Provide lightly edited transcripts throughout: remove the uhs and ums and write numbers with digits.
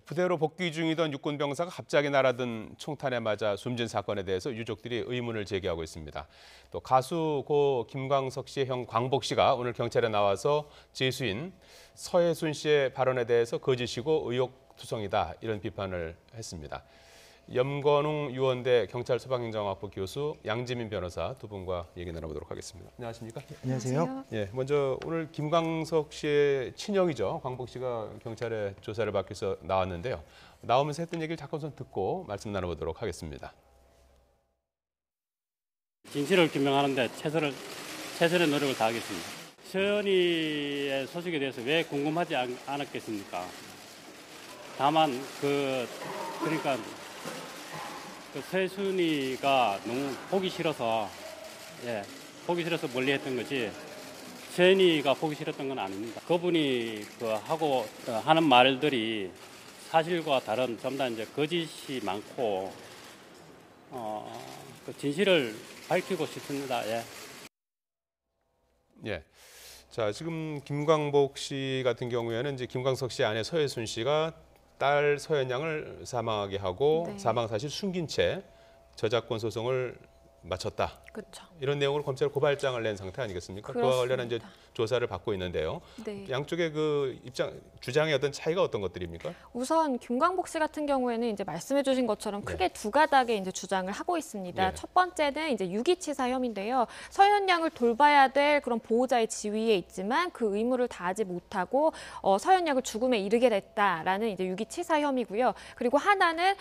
부대로 복귀 중이던 육군 병사가 갑자기 날아든 총탄에 맞아 숨진 사건에 대해서 유족들이 의문을 제기하고 있습니다. 또 가수 고 김광석 씨의 형 광복 씨가 오늘 경찰에 나와서 재수인 서해순 씨의 발언에 대해서 거짓이고 의혹투성이다 이런 비판을 했습니다. 염건웅 유원대 경찰 소방행정학부 교수 양지민 변호사 두 분과 얘기 나눠보도록 하겠습니다. 안녕하십니까? 안녕하세요. 예, 먼저 오늘 김광석 씨의 친형이죠. 광복 씨가 경찰에 조사를 받기 위해서 나왔는데요. 나오면서 했던 얘기를 잠깐 듣고 말씀 나눠보도록 하겠습니다. 진실을 규명하는데 최선의 노력을 다하겠습니다. 서연이의 소식에 대해서 왜 궁금하지 않았겠습니까? 다만 그러니까 서순이가 너무 보기 싫어서 멀리했던 거지 서연이가 보기 싫었던 건 아닙니다. 그분이 하는 말들이 사실과 다른 전부 다 이제 거짓이 많고 진실을 밝히고 싶습니다. 예. 자, 지금 김광복 씨 같은 경우에는 이제 김광석 씨 아내 서해순 씨가 딸 서연 양을 사망하게 하고 사망 사실 숨긴 채 저작권 소송을 마쳤다. 그렇죠. 이런 내용으로 검찰 고발장을 낸 상태 아니겠습니까? 그렇습니다. 그와 관련한 이제 조사를 받고 있는데요. 네. 양쪽의 그 주장의 어떤 차이가 어떤 것들입니까? 우선 김광복 씨 같은 경우에는 이제 말씀해주신 것처럼 크게 두 가닥의 이제 주장을 하고 있습니다. 네. 첫 번째는 이제 유기치사 혐의인데요. 서연 양을 돌봐야 될 그런 보호자의 지위에 있지만 그 의무를 다하지 못하고 서연 양을 죽음에 이르게 됐다라는 이제 유기치사 혐의고요. 그리고 하나는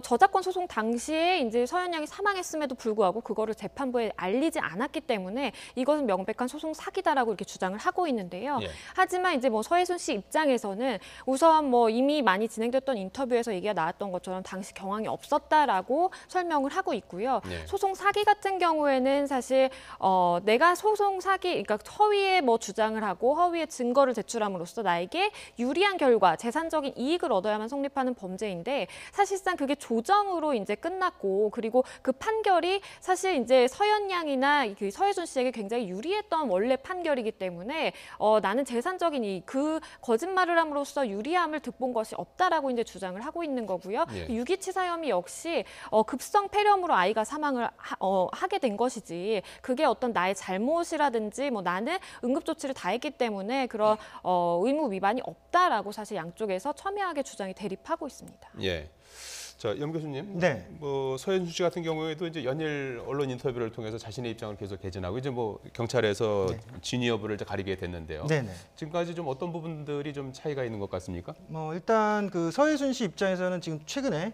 저작권 소송 당시에 이제 서연 양이 사망했음에도 불구하고 그거를 재판부에 알리지 않았기 때문에 이것은 명백한 소송 사기다라고 이렇게 주장을 하고 있는데요. 하지만 이제 서해순 씨 입장에서는 우선 이미 많이 진행됐던 인터뷰에서 얘기가 나왔던 것처럼 당시 경황이 없었다라고 설명을 하고 있고요. 소송 사기 같은 경우에는 사실 내가 소송 사기, 그러니까 허위의 주장을 하고 허위의 증거를 제출함으로써 나에게 유리한 결과, 재산적인 이익을 얻어야만 성립하는 범죄인데 사실상 그게 조정으로 이제 끝났고 그리고 그 판결이 사실 이제 서연 양이나 그 서해순 씨에게 굉장히 유리했던 원래 판결이기 때문에 나는 재산적인 이익, 그 거짓말을 함으로써 유리함을 득본 것이 없다라고 이제 주장을 하고 있는 거고요. 유기치사 혐의 역시 급성 폐렴으로 아이가 사망을 하게 된 것이지 그게 어떤 나의 잘못이라든지 나는 응급조치를 다했기 때문에 그런 의무 위반이 없다라고 사실 양쪽에서 첨예하게 주장이 대립하고 있습니다. 예. 자, 염 교수님, 네. 서해순 씨 같은 경우에도 이제 연일 언론 인터뷰를 통해서 자신의 입장을 계속 개진하고 이제 경찰에서 진위 여부를 이제 가리게 됐는데요. 네네. 지금까지 좀 어떤 부분들이 좀 차이가 있는 것 같습니까? 일단 그 서해순 씨 입장에서는 지금 최근에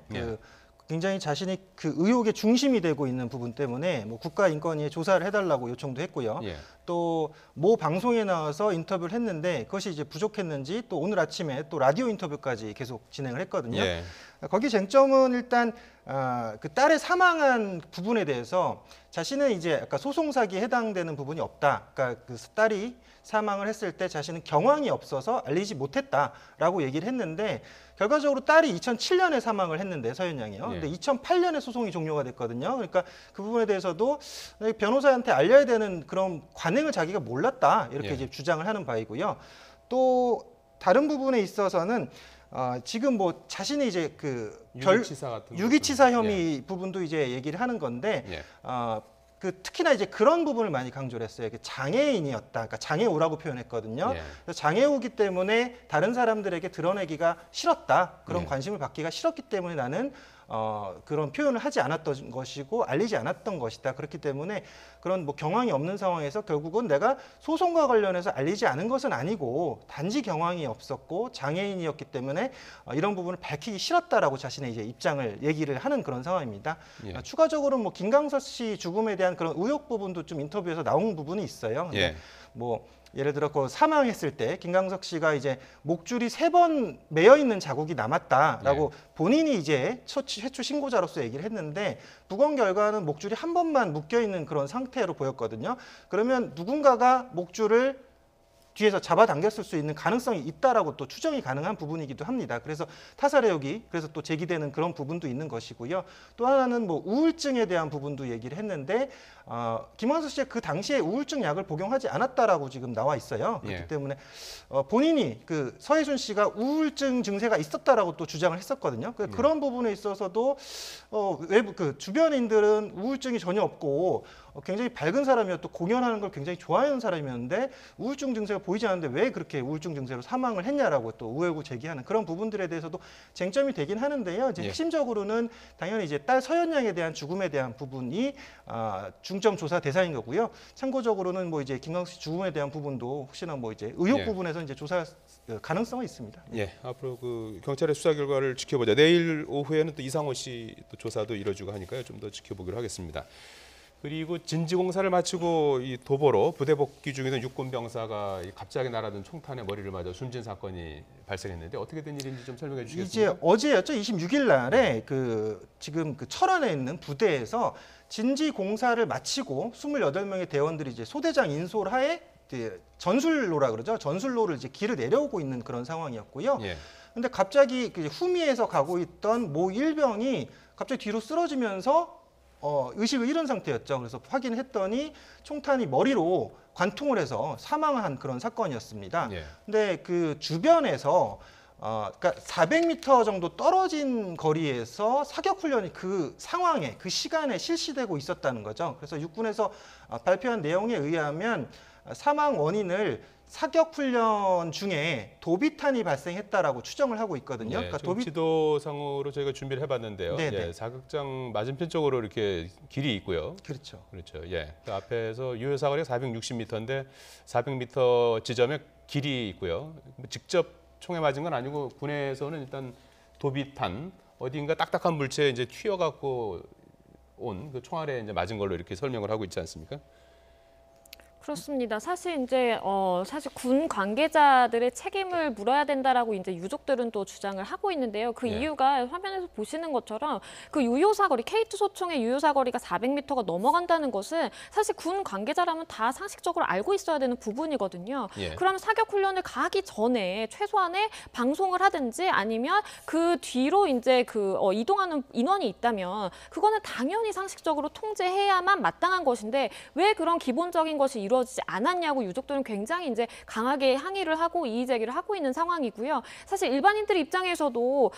굉장히 자신이 그 의혹의 중심이 되고 있는 부분 때문에 국가인권위에 조사를 해달라고 요청도 했고요. 또 모 방송에 나와서 인터뷰를 했는데 그것이 이제 부족했는지 또 오늘 아침에 또 라디오 인터뷰까지 계속 진행을 했거든요. 거기 쟁점은 일단 그 딸의 사망한 부분에 대해서 자신은 이제 아까 소송 사기에 해당되는 부분이 없다. 그러니까 그 딸이 사망을 했을 때 자신은 경황이 없어서 알리지 못했다라고 얘기를 했는데 결과적으로 딸이 2007년에 사망을 했는데 서연 양이요. 근데 2008년에 소송이 종료가 됐거든요. 그러니까 그 부분에 대해서도 변호사한테 알려야 되는 그런 관행을 자기가 몰랐다 이렇게 이제 주장을 하는 바이고요. 또 다른 부분에 있어서는 지금 자신이 이제 유기치사 혐의 부분도 이제 얘기를 하는 건데 특히나 이제 그런 부분을 많이 강조를 했어요. 장애인이었다. 그러니까 장애우라고 표현했거든요. 그래서 장애우기 때문에 다른 사람들에게 드러내기가 싫었다. 그런 관심을 받기가 싫었기 때문에 나는 그런 표현을 하지 않았던 것이고 알리지 않았던 것이다. 그렇기 때문에 그런 경황이 없는 상황에서 결국은 내가 소송과 관련해서 알리지 않은 것은 아니고 단지 경황이 없었고 장애인이었기 때문에 이런 부분을 밝히기 싫었다라고 자신의 이제 입장을 얘기를 하는 그런 상황입니다. 추가적으로 김광석 씨 죽음에 대한 그런 의혹 부분도 좀 인터뷰에서 나온 부분이 있어요. 근데 예를 들어 사망했을 때 김광석 씨가 이제 목줄이 3번 매여 있는 자국이 남았다라고 본인이 이제 최초 신고자로서 얘기를 했는데 부검 결과는 목줄이 한 번만 묶여 있는 그런 상태로 보였거든요. 그러면 누군가가 목줄을 뒤에서 잡아당겼을 수 있는 가능성이 있다라고 또 추정이 가능한 부분이기도 합니다. 그래서 타살 의혹이 그래서 또 제기되는 그런 부분도 있는 것이고요. 또 하나는 뭐 우울증에 대한 부분도 얘기를 했는데 김광석 씨가 그 당시에 우울증 약을 복용하지 않았다라고 지금 나와 있어요. 그렇기 예. 때문에 본인이 그 서해준 씨가 우울증 증세가 있었다라고 또 주장을 했었거든요. 그런 부분에 있어서도 외부 그 주변인들은 우울증이 전혀 없고 굉장히 밝은 사람이었고 공연하는 걸 굉장히 좋아하는 사람이었는데 우울증 증세가 보이지 않는데 왜 그렇게 우울증 증세로 사망을 했냐라고 또 우회고 제기하는 그런 부분들에 대해서도 쟁점이 되긴 하는데요. 이제 예. 핵심적으로는 당연히 이제 딸 서현 양에 대한 죽음에 대한 부분이 중점 조사 대상인 거고요. 참고적으로는 뭐 이제 김광석 씨 죽음에 대한 부분도 혹시나 뭐 이제 의혹 예. 부분에서 이제 조사할 가능성은 있습니다. 예, 앞으로 그 경찰의 수사 결과를 지켜보자. 내일 오후에는 또 이상호 씨 또 조사도 이뤄지고 하니까요. 좀 더 지켜보기로 하겠습니다. 그리고 진지공사를 마치고 이 도보로 부대 복귀 중이던 육군 병사가 갑자기 날아든 총탄에 머리를 맞아 숨진 사건이 발생했는데 어떻게 된 일인지 좀 설명해 주시겠습니까? 이제 어제였죠. 26일 날에 지금 그 철원에 있는 부대에서 진지 공사를 마치고 28명의 대원들이 이제 소대장 인솔 하에 전술로라 그러죠. 전술로를 이제 길을 내려오고 있는 그런 상황이었고요. 예. 근데 갑자기 그 후미에서 가고 있던 모 일병이 갑자기 뒤로 쓰러지면서 의식을 잃은 상태였죠. 그래서 확인했더니 총탄이 머리로 관통을 해서 사망한 그런 사건이었습니다. 예. 근데 그 주변에서 그러니까 400m 정도 떨어진 거리에서 사격 훈련이 그 상황에 그 시간에 실시되고 있었다는 거죠. 그래서 육군에서 발표한 내용에 의하면 사망 원인을 사격 훈련 중에 도비탄이 발생했다라고 추정을 하고 있거든요. 예, 지금 지도상으로 저희가 준비를 해봤는데요. 네네. 예, 사격장 맞은편 쪽으로 이렇게 길이 있고요. 그렇죠. 그렇죠. 예. 그 앞에서 유효 사거리가 460m인데 400m 지점에 길이 있고요. 직접 총에 맞은 건 아니고 군에서는 일단 도비탄 어딘가 딱딱한 물체에 이제 튀어갖고 온 그 총알에 이제 맞은 걸로 이렇게 설명을 하고 있지 않습니까? 그렇습니다. 사실 이제 사실 군 관계자들의 책임을 물어야 된다라고 이제 유족들은 또 주장을 하고 있는데요. 그 예. 이유가 화면에서 보시는 것처럼 그 유효 사거리 K2 소총의 유효 사거리가 400m가 넘어간다는 것은 사실 군 관계자라면 다 상식적으로 알고 있어야 되는 부분이거든요. 예. 그러면 사격 훈련을 가기 전에 최소한의 방송을 하든지 아니면 그 뒤로 이제 이동하는 인원이 있다면 그거는 당연히 상식적으로 통제해야만 마땅한 것인데 왜 그런 기본적인 것이 이루어지지 않았냐고 유족들은 굉장히 이제 강하게 항의를 하고 이의 제기를 하고 있는 상황이고요. 사실 일반인들 입장에서도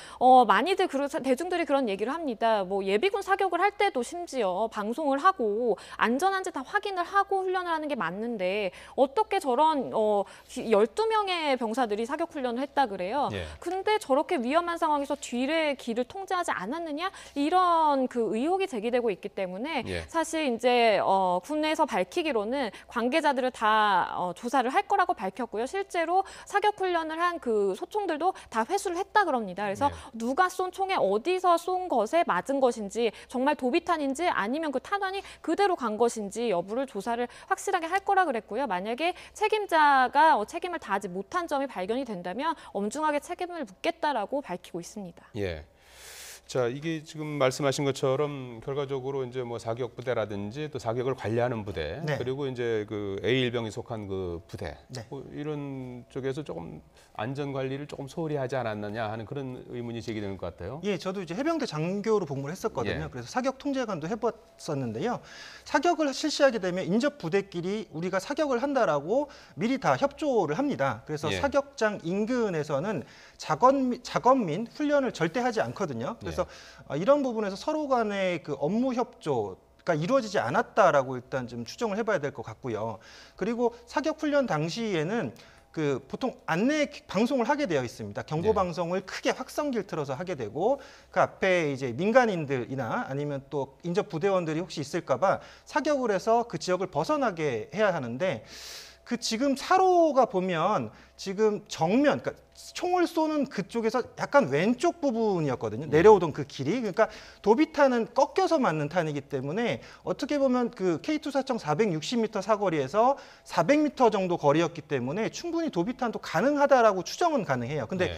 많이들 대중들이 그런 얘기를 합니다. 뭐 예비군 사격을 할 때도 심지어 방송을 하고 안전한지 다 확인을 하고 훈련을 하는 게 맞는데 어떻게 저런 12명의 병사들이 사격 훈련을 했다 그래요. 예. 근데 저렇게 위험한 상황에서 뒤의 길을 통제하지 않았느냐 이런 그 의혹이 제기되고 있기 때문에 예. 사실 이제 군에서 밝히기로는 관계자들을 다 조사를 할 거라고 밝혔고요. 실제로 사격 훈련을 한 그 소총들도 다 회수를 했다 그럽니다. 그래서 네. 누가 쏜 총에 어디서 쏜 것에 맞은 것인지 정말 도비탄인지 아니면 그 탄환이 그대로 간 것인지 여부를 조사를 확실하게 할 거라 그랬고요. 만약에 책임자가 책임을 다하지 못한 점이 발견이 된다면 엄중하게 책임을 묻겠다라고 밝히고 있습니다. 예. 자, 이게 지금 말씀하신 것처럼 결과적으로 이제 뭐 사격 부대라든지 또 사격을 관리하는 부대 네. 그리고 이제 그 A1병이 속한 그 부대 네. 뭐 이런 쪽에서 조금 안전 관리를 조금 소홀히 하지 않았느냐 하는 그런 의문이 제기되는 것 같아요. 예, 저도 이제 해병대 장교로 복무를 했었거든요. 예. 그래서 사격 통제관도 해봤었는데요. 사격을 실시하게 되면 인접 부대끼리 우리가 사격을 한다라고 미리 다 협조를 합니다. 그래서 예. 사격장 인근에서는 작업 및 훈련을 절대 하지 않거든요. 그래서 이런 부분에서 서로 간의 그 업무 협조가 이루어지지 않았다라고 일단 좀 추정을 해봐야 될 것 같고요. 그리고 사격 훈련 당시에는 그 보통 안내 방송을 하게 되어 있습니다. 경보 네. 방송을 크게 확성기를 틀어서 하게 되고 그 앞에 이제 민간인들이나 아니면 또 인접 부대원들이 혹시 있을까봐 사격을 해서 그 지역을 벗어나게 해야 하는데 그 지금 사로가 보면 지금 정면, 그러니까 총을 쏘는 그쪽에서 약간 왼쪽 부분이었거든요. 내려오던 그 길이. 그러니까 도비탄은 꺾여서 맞는 탄이기 때문에 어떻게 보면 그 K2 사청 460m 사거리에서 400m 정도 거리였기 때문에 충분히 도비탄도 가능하다라고 추정은 가능해요. 근데 네.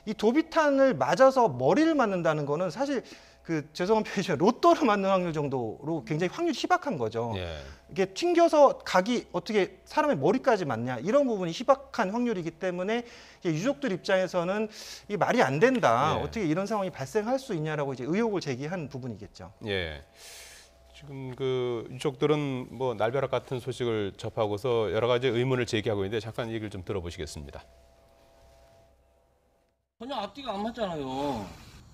이 도비탄을 맞아서 머리를 맞는다는 거는 사실 그 죄송한 표현이지만 로또를 맞는 확률 정도로 굉장히 확률이 희박한 거죠. 예. 이게 튕겨서 각이 어떻게 사람의 머리까지 맞냐 이런 부분이 희박한 확률이기 때문에 유족들 입장에서는 이게 말이 안 된다. 예. 어떻게 이런 상황이 발생할 수 있냐라고 이제 의혹을 제기한 부분이겠죠. 예. 지금 그 유족들은 뭐 날벼락 같은 소식을 접하고서 여러 가지 의문을 제기하고 있는데 잠깐 얘기를 좀 들어보시겠습니다. 전혀 앞뒤가 안 맞잖아요.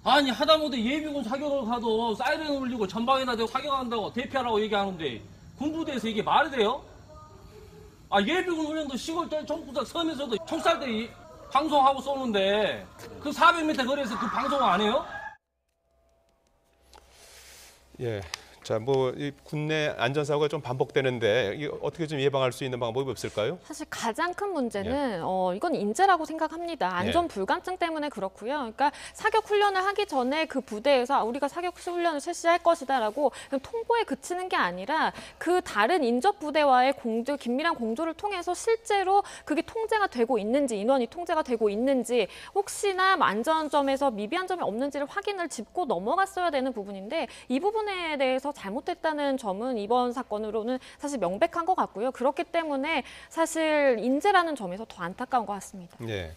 아니 하다못해 예비군 사격을 가도 사이렌 울리고 전방에다 대고 사격한다고 대피하라고 얘기하는데 군부대에서 이게 말이 돼요? 아 예비군 훈련도 시골 전부터 섬에서도 총살대 방송하고 쏘는데 그 400m 거리에서 그 방송 안 해요? 예. 자, 뭐 이 국내 안전사고가 좀 반복되는데 이 어떻게 좀 예방할 수 있는 방법이 없을까요? 사실 가장 큰 문제는 이건 인재라고 생각합니다. 안전 불감증 때문에 그렇고요. 그러니까 사격 훈련을 하기 전에 그 부대에서 우리가 사격 훈련을 실시할 것이다라고 그냥 통보에 그치는 게 아니라 그 다른 인접 부대와의 긴밀한 공조를 통해서 실제로 그게 통제가 되고 있는지, 인원이 통제가 되고 있는지, 혹시나 안전점에서 미비한 점이 없는지를 확인을 짚고 넘어갔어야 되는 부분인데 이 부분에 대해서 잘못됐다는 점은 이번 사건으로는 사실 명백한 것 같고요. 그렇기 때문에 사실 인재라는 점에서 더 안타까운 것 같습니다. 예.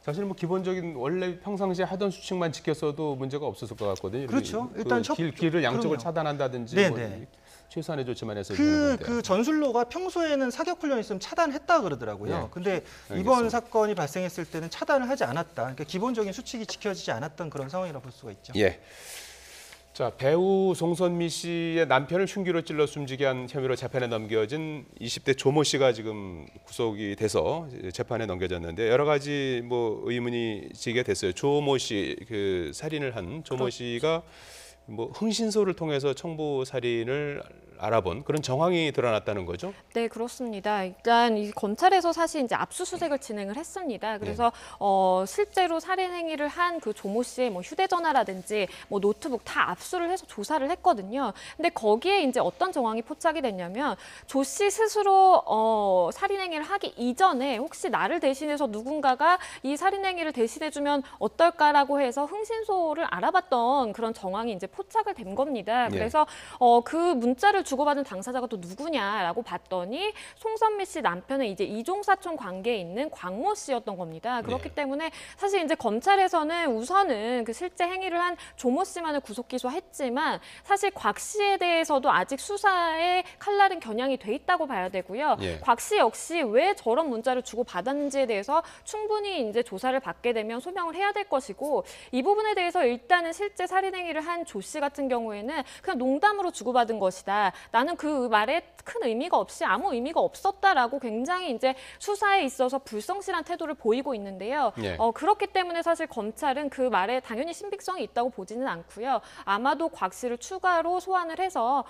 사실 뭐 기본적인 원래 평상시에 하던 수칙만 지켰어도 문제가 없었을 것 같거든요. 그렇죠. 그 일단 길을 양쪽을 그럼요. 차단한다든지 네네. 뭐 최소한의 조치만 해서 되는 건데. 그 전술로가 평소에는 사격 훈련이 있으면 차단했다 그러더라고요. 예. 근데 알겠습니다. 이번 사건이 발생했을 때는 차단을 하지 않았다. 그러니까 기본적인 수칙이 지켜지지 않았던 그런 상황이라 볼 수가 있죠. 예. 자, 배우 송선미 씨의 남편을 흉기로 찔러 숨지게 한 혐의로 재판에 넘겨진 20대 조모 씨가 지금 구속이 돼서 재판에 넘겨졌는데 여러 가지 뭐 의문이 제기가 됐어요. 조모 씨, 그 살인을 한 조모 씨가 뭐 흥신소를 통해서 청부 살인을 알아본 그런 정황이 드러났다는 거죠? 네, 그렇습니다. 일단 이 검찰에서 사실 이제 압수수색을 진행을 했습니다. 그래서 실제로 살인 행위를 한 그 조모 씨의 뭐 휴대전화라든지 뭐 노트북 다 압수를 해서 조사를 했거든요. 근데 거기에 이제 어떤 정황이 포착이 됐냐면 조 씨 스스로 살인 행위를 하기 이전에 혹시 나를 대신해서 누군가가 이 살인 행위를 대신해주면 어떨까라고 해서 흥신소를 알아봤던 그런 정황이 이제 포착을 된 겁니다. 그래서 그 문자를 주고받은 당사자가 또 누구냐라고 봤더니 송선미 씨 남편의 이제 이종사촌 관계에 있는 광모 씨였던 겁니다. 그렇기 때문에 사실 이제 검찰에서는 우선은 그 실제 행위를 한 조모 씨만을 구속 기소했지만 사실 곽 씨에 대해서도 아직 수사에 칼날은 겨냥이 돼 있다고 봐야 되고요. 곽 씨 역시 왜 저런 문자를 주고받았는지에 대해서 충분히 이제 조사를 받게 되면 소명을 해야 될 것이고 이 부분에 대해서 일단은 실제 살인 행위를 한 조 씨 같은 경우에는 그냥 농담으로 주고받은 것이다. 나는 그 말에 큰 의미가 없이 아무 의미가 없었다라고 굉장히 이제 수사에 있어서 불성실한 태도를 보이고 있는데요. 그렇기 때문에 사실 검찰은 그 말에 당연히 신빙성이 있다고 보지는 않고요. 아마도 곽 씨를 추가로 소환을 해서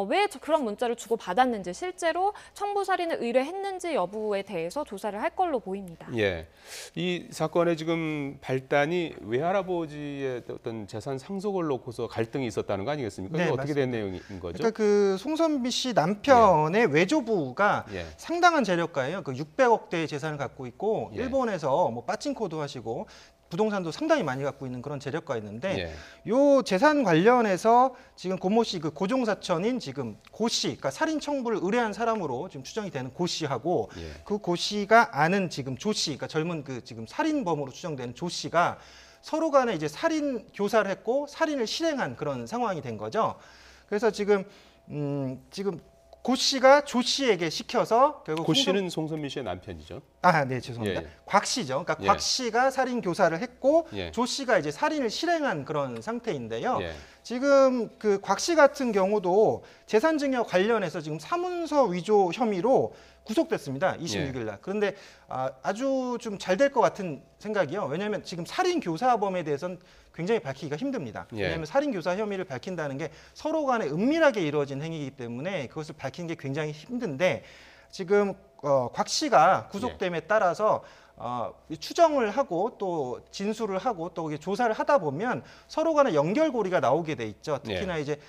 왜 그런 문자를 주고받았는지 실제로 청부 살인을 의뢰했는지 여부에 대해서 조사를 할 걸로 보입니다. 예. 이 사건의 지금 발단이 외할아버지의 어떤 재산 상속을 놓고서 갈등이 있었다는 거 아니겠습니까? 네, 이게 어떻게 된 맞습니다. 내용인 거죠? 그러니까 그 송선미 씨 남편의 외조부가 상당한 재력가예요. 그 600억대의 재산을 갖고 있고 일본에서 뭐 빠찡코도 하시고 부동산도 상당히 많이 갖고 있는 그런 재력가였는데 요 재산 관련해서 지금 고모 씨 그 고종사촌인 지금 고 씨, 그러니까 살인 청부를 의뢰한 사람으로 지금 추정이 되는 고 씨하고 그 고 씨가 아는 지금 조 씨, 그러니까 젊은 그 지금 살인범으로 추정되는 조 씨가 서로 간에 이제 살인 교사를 했고 살인을 실행한 그런 상황이 된 거죠. 그래서 지금 고 씨가 조 씨에게 시켜서 결국 고 씨는 송선미 씨의 남편이죠. 아, 네, 죄송합니다. 곽 씨죠. 그러니까 곽 씨가 살인 교사를 했고 조 씨가 이제 살인을 실행한 그런 상태인데요. 지금 그 곽 씨 같은 경우도 재산 증여 관련해서 지금 사문서 위조 혐의로 구속됐습니다. 26일 날. 그런데 아주 좀 잘 될 것 같은 생각이요. 왜냐하면 지금 살인 교사범에 대해서는 굉장히 밝히기가 힘듭니다. 왜냐하면 살인 교사 혐의를 밝힌다는 게 서로 간에 은밀하게 이루어진 행위이기 때문에 그것을 밝히는 게 굉장히 힘든데 지금 곽 씨가 구속됨에 따라서 추정을 하고 또 진술을 하고 또 조사를 하다 보면 서로 간에 연결고리가 나오게 돼 있죠. 특히나 이제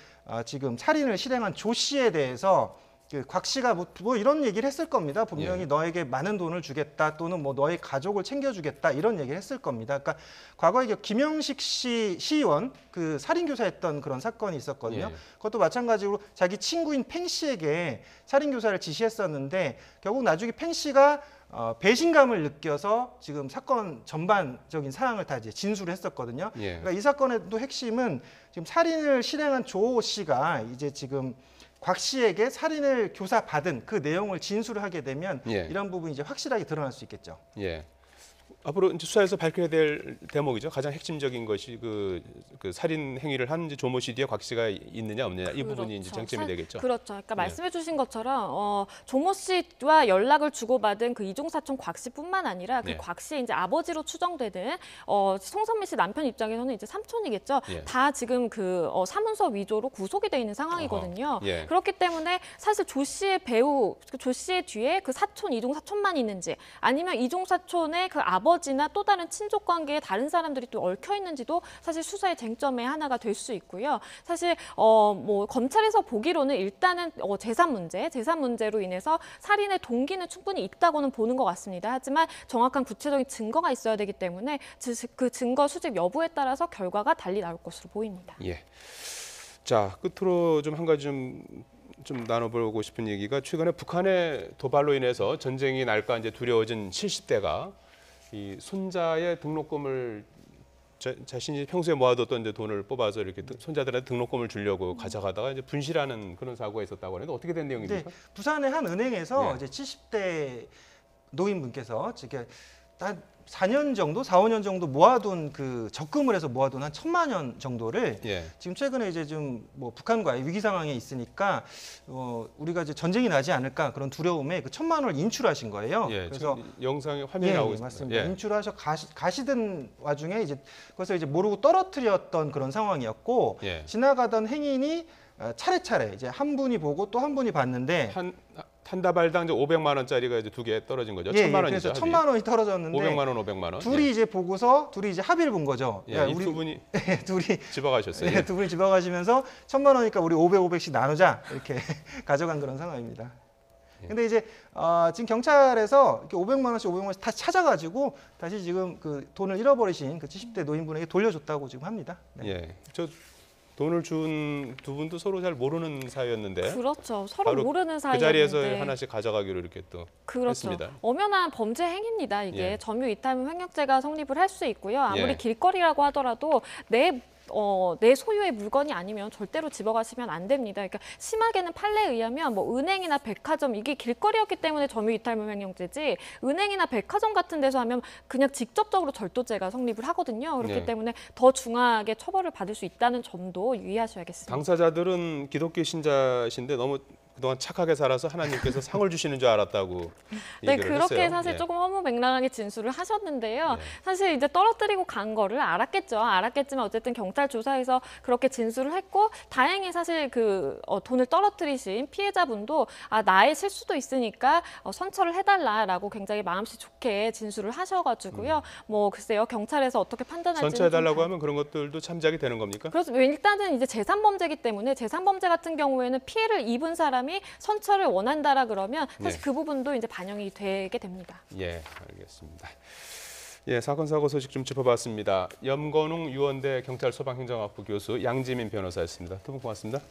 지금 살인을 실행한 조 씨에 대해서 곽 씨가 뭐 이런 얘기를 했을 겁니다. 분명히 예. 너에게 많은 돈을 주겠다 또는 뭐 너의 가족을 챙겨주겠다 이런 얘기를 했을 겁니다. 그러니까 과거에 김영식 씨 시의원 그 살인교사했던 그런 사건이 있었거든요. 예. 그것도 마찬가지로 자기 친구인 팽 씨에게 살인교사를 지시했었는데 결국 나중에 팽 씨가 배신감을 느껴서 지금 사건 전반적인 사항을 다 이제 진술을 했었거든요. 예. 그러니까 이 사건의 핵심은 지금 살인을 실행한 조 씨가 이제 지금 곽 씨에게 살인을 교사받은 그 내용을 진술을 하게 되면 예. 이런 부분이 이제 확실하게 드러날 수 있겠죠. 예. 앞으로 이제 수사에서 밝혀야 될 대목이죠. 가장 핵심적인 것이 그 살인 행위를 한 조모 씨 뒤에 곽 씨가 있느냐 없느냐 이 부분이 이제 쟁점이 되겠죠. 그렇죠. 그러니까 예. 말씀해주신 것처럼 조모 씨와 연락을 주고받은 그 이종 사촌 곽 씨뿐만 아니라 그 예. 곽 씨의 이제 아버지로 추정되는 송선미 씨 남편 입장에서는 이제 삼촌이겠죠. 예. 다 지금 그 사문서 위조로 구속이 돼 있는 상황이거든요. 예. 그렇기 때문에 사실 조 씨의 배우, 조 씨의 뒤에 그 사촌 이종 사촌만 있는지 아니면 이종 사촌의 그 아버지나 또 다른 친족 관계에 다른 사람들이 또 얽혀 있는지도 사실 수사의 쟁점의 하나가 될 수 있고요. 사실 뭐 검찰에서 보기로는 일단은 재산 문제로 인해서 살인의 동기는 충분히 있다고는 보는 것 같습니다. 하지만 정확한 구체적인 증거가 있어야 되기 때문에 그 증거 수집 여부에 따라서 결과가 달리 나올 것으로 보입니다. 예. 자, 끝으로 좀 한 가지 좀 나눠보고 싶은 얘기가 최근에 북한의 도발로 인해서 전쟁이 날까 이제 두려워진 70대가 이 손자의 등록금을 자신이 평소에 모아뒀던 이제 돈을 뽑아서 이렇게 손자들한테 등록금을 주려고 가져가다가 이제 분실하는 그런 사고가 있었다고 하는데 어떻게 된 내용입니까? 네, 부산의 한 은행에서 예. 이제 70대 노인분께서 지금 한 4년 정도, 4, 5년 정도 모아둔 그 적금을 해서 모아둔 한 1,000만 원 정도를 예. 지금 최근에 이제 좀 뭐 북한과의 위기 상황에 있으니까 우리가 이제 전쟁이 나지 않을까 그런 두려움에 그 1,000만 원을 인출하신 거예요. 예. 그래서 지금 영상에 화면이 나오고 있습니다. 맞습니다. 예. 인출하셔 가시던 와중에 이제 그래서 이제 모르고 떨어뜨렸던 그런 상황이었고 예. 지나가던 행인이 차례차례 이제 한 분이 보고 또 한 분이 봤는데 한 다발당 이제 500만 원짜리가 이제 두 개 떨어진 거죠. 예, 1,000만 그래서 원이죠. 1,000만 원이 떨어졌는데 500만 원, 500만 원. 둘이 이제 보고서 둘이 이제 합의를 본 거죠. 예. 야, 이 두 분이 둘이 집어가셨어요. 두 분이 집어가시면서 1,000만 원이니까 우리 500씩 나누자 이렇게 가져간 그런 상황입니다. 근데 이제 지금 경찰에서 이렇게 500만 원씩 다 찾아가지고 다시 지금 그 돈을 잃어버리신 그 70대 노인분에게 돌려줬다고 지금 합니다. 네. 예. 저 돈을 준 두 분도 서로 잘 모르는 사이였는데 그렇죠. 서로 바로 모르는 그 사이였는데. 자리에서 하나씩 가져가기로 이렇게 또 그렇죠. 했습니다. 엄연한 범죄 행위입니다. 이게 예. 점유 이탈물 횡령죄가 성립을 할 수 있고요. 아무리 예. 길거리라고 하더라도 내 소유의 물건이 아니면 절대로 집어가시면 안 됩니다. 그러니까 심하게는 판례에 의하면 뭐 은행이나 백화점 이게 길거리였기 때문에 점유이탈물 횡령죄지 은행이나 백화점 같은 데서 하면 그냥 직접적으로 절도죄가 성립을 하거든요. 그렇기 네. 때문에 더 중하게 처벌을 받을 수 있다는 점도 유의하셔야겠습니다. 당사자들은 기독교 신자신데 너무 그동안 착하게 살아서 하나님께서 상을 주시는 줄 알았다고 네, 얘기를 그렇게 했어요. 사실 예. 조금 허무맹랑하게 진술을 하셨는데요. 네. 사실 이제 떨어뜨리고 간 거를 알았겠지만 어쨌든 경찰 조사에서 그렇게 진술을 했고 다행히 사실 그 돈을 떨어뜨리신 피해자분도 나의 실수도 있으니까 선처를 해달라라고 굉장히 마음씨 좋게 진술을 하셔가지고요. 뭐 글쎄요, 경찰에서 어떻게 판단할지는 선처해달라고 하면 그런 것들도 참작이 되는 겁니까? 그래서 일단은 이제 재산범죄이기 때문에 재산범죄 같은 경우에는 피해를 입은 사람이 선처를 원한다라 그러면 사실 네. 그 부분도 이제 반영이 되게 됩니다. 예, 알겠습니다. 예, 사건 사고 소식 좀 짚어봤습니다. 염건웅 유원대 경찰 소방행정학부 교수 양지민 변호사였습니다. 두 분 고맙습니다.